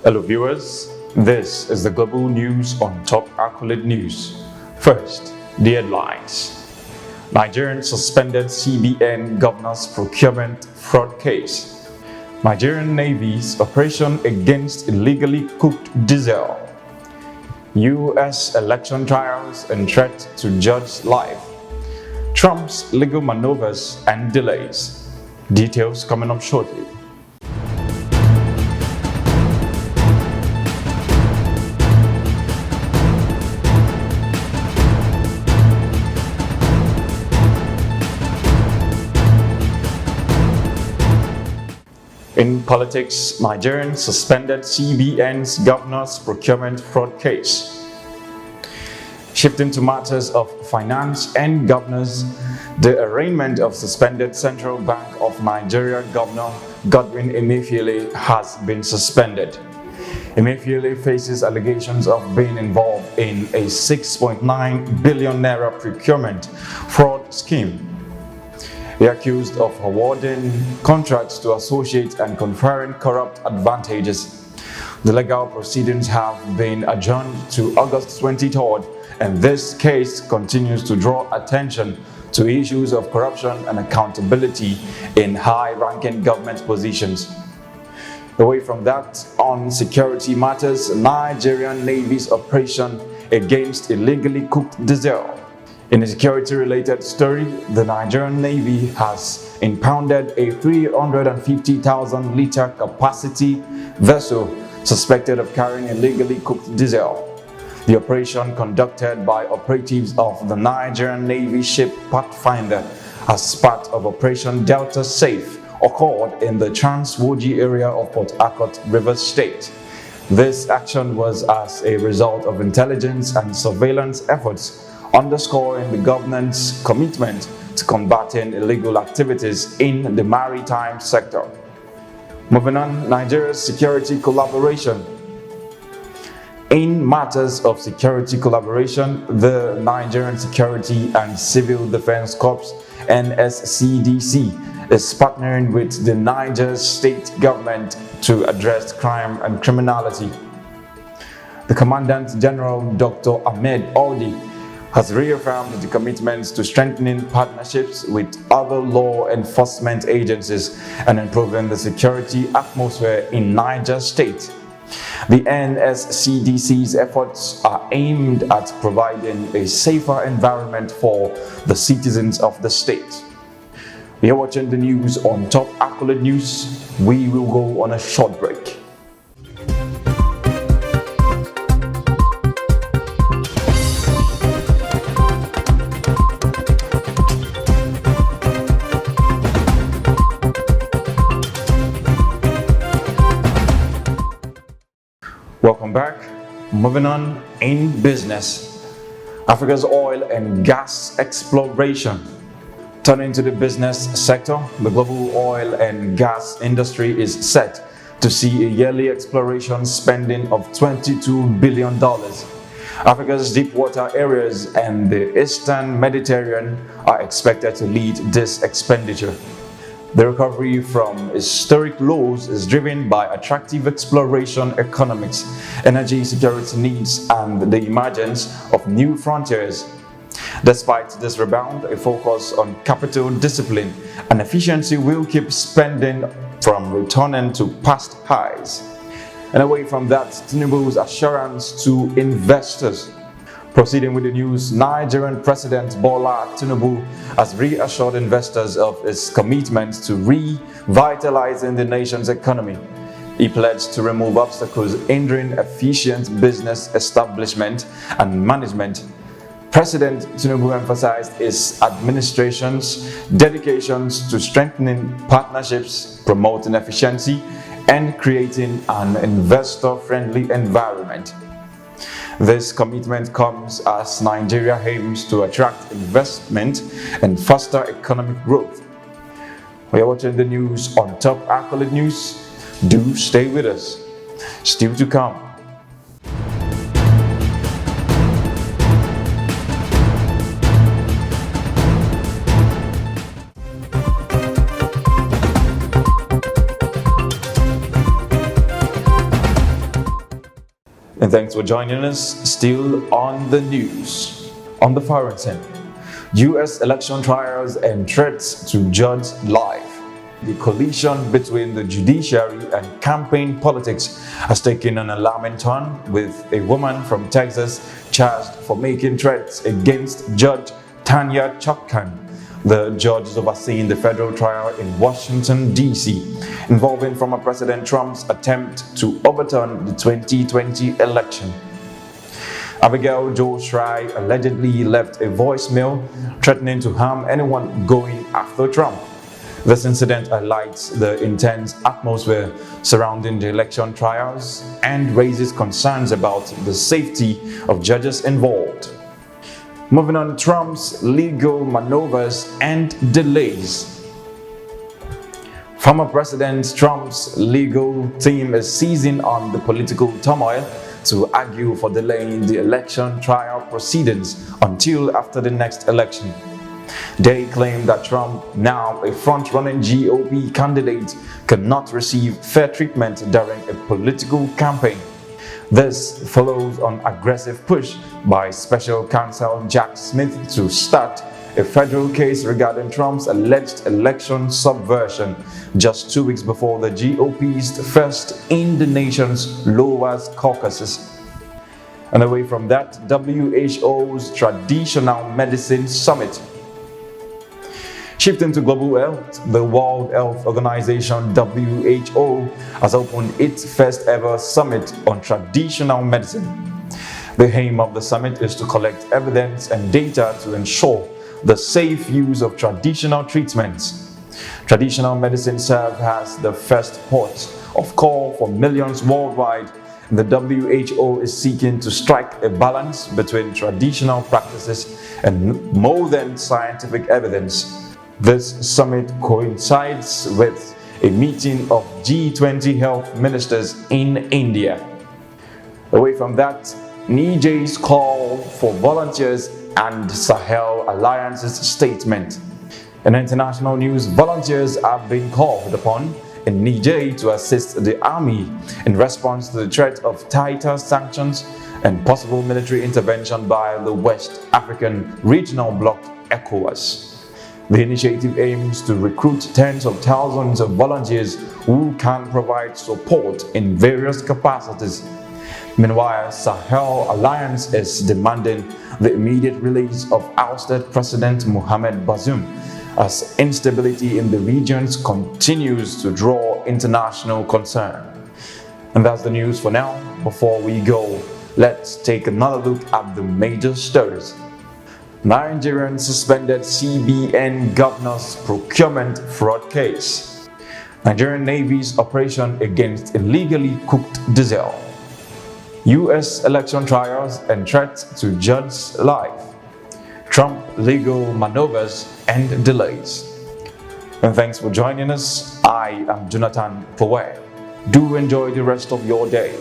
Hello viewers, this is the global news on Top Accolade News. First, the headlines. Nigerian suspended CBN governor's procurement fraud case. Nigerian Navy's operation against illegally cooked diesel. U.S. election trials and threat to judge life. Trump's legal maneuvers and delays. Details coming up shortly. In politics, Nigerian suspended CBN's governor's procurement fraud case. Shifting to matters of finance and governors, the arraignment of suspended Central Bank of Nigeria Governor Godwin Emefiele has been suspended. Emefiele faces allegations of being involved in a 6.9 billion naira procurement fraud scheme. They are accused of awarding contracts to associates and conferring corrupt advantages. The legal proceedings have been adjourned to August 23rd, and this case continues to draw attention to issues of corruption and accountability in high-ranking government positions. Away from that, on security matters, Nigerian Navy's operation against illegally cooked diesel. In a security-related story, the Nigerian Navy has impounded a 350,000-liter capacity vessel suspected of carrying illegally cooked diesel. The operation, conducted by operatives of the Nigerian Navy ship Pathfinder as part of Operation Delta Safe, occurred in the Trans-Woji area of Port Harcourt, Rivers State. This action was as a result of intelligence and surveillance efforts, underscoring the government's commitment to combating illegal activities in the maritime sector. Moving on, Nigeria's security collaboration. In matters of security collaboration, the Nigerian Security and Civil Defense Corps (NSCDC) is partnering with the Niger state government to address crime and criminality. The Commandant General Dr. Ahmed Aldi has reaffirmed the commitments to strengthening partnerships with other law enforcement agencies and improving the security atmosphere in Niger State. The NSCDC's efforts are aimed at providing a safer environment for the citizens of the state. You're watching the news on Top Accolade News. We will go on a short break. Welcome back. Moving on in business. Africa's oil and gas exploration. Turning to the business sector, the global oil and gas industry is set to see a yearly exploration spending of $22 billion. Africa's deep water areas and the Eastern Mediterranean are expected to lead this expenditure. The recovery from historic lows is driven by attractive exploration economics, energy security needs, and the emergence of new frontiers. Despite this rebound, a focus on capital discipline and efficiency will keep spending from returning to past highs. And away from that, Tinubu's assurance to investors. Proceeding with the news, Nigerian President Bola Tinubu has reassured investors of his commitment to revitalizing the nation's economy. He pledged to remove obstacles hindering efficient business establishment and management. President Tinubu emphasized his administration's dedications to strengthening partnerships, promoting efficiency, and creating an investor-friendly environment. This commitment comes as Nigeria aims to attract investment and foster economic growth. We are watching the news on Top Accolade News. Do stay with us. Still to come. Thanks for joining us. Still on the news. On the firing scene, U.S. election trials and threats to judge life. The collision between the judiciary and campaign politics has taken an alarming turn, with a woman from Texas charged for making threats against Judge Tanya Chutkan. The judge is overseeing the federal trial in Washington, D.C., involving former President Trump's attempt to overturn the 2020 election. Abigail Jo Shry allegedly left a voicemail threatening to harm anyone going after Trump. This incident highlights the intense atmosphere surrounding the election trials and raises concerns about the safety of judges involved. Moving on, Trump's legal maneuvers and delays. Former President Trump's legal team is seizing on the political turmoil to argue for delaying the election trial proceedings until after the next election. They claim that Trump, now a front-running GOP candidate, cannot receive fair treatment during a political campaign. This follows an aggressive push by Special Counsel Jack Smith to start a federal case regarding Trump's alleged election subversion just 2 weeks before the GOP's first in the nation's lowest caucuses. And away from that, WHO's Traditional Medicine Summit. Shifting to global health, the World Health Organization WHO has opened its first ever summit on traditional medicine. The aim of the summit is to collect evidence and data to ensure the safe use of traditional treatments. Traditional medicine serves as the first port of call for millions worldwide. The WHO is seeking to strike a balance between traditional practices and modern scientific evidence. This summit coincides with a meeting of G20 health ministers in India. Away from that, Niger's call for volunteers and Sahel Alliance's statement. In international news, volunteers have been called upon in Niger to assist the army in response to the threat of tighter sanctions and possible military intervention by the West African Regional Bloc ECOWAS. The initiative aims to recruit tens of thousands of volunteers who can provide support in various capacities. Meanwhile, Sahel Alliance is demanding the immediate release of ousted President Mohamed Bazoum, as instability in the regions continues to draw international concern. And that's the news for now. Before we go, let's take another look at the major stories. Nigerian suspended CBN governor's procurement fraud case. Nigerian Navy's operation against illegally cooked diesel. U.S. election trials and threats to judge life. Trump legal maneuvers and delays. And thanks for joining us. I am Jonathan Powe. Do enjoy the rest of your day.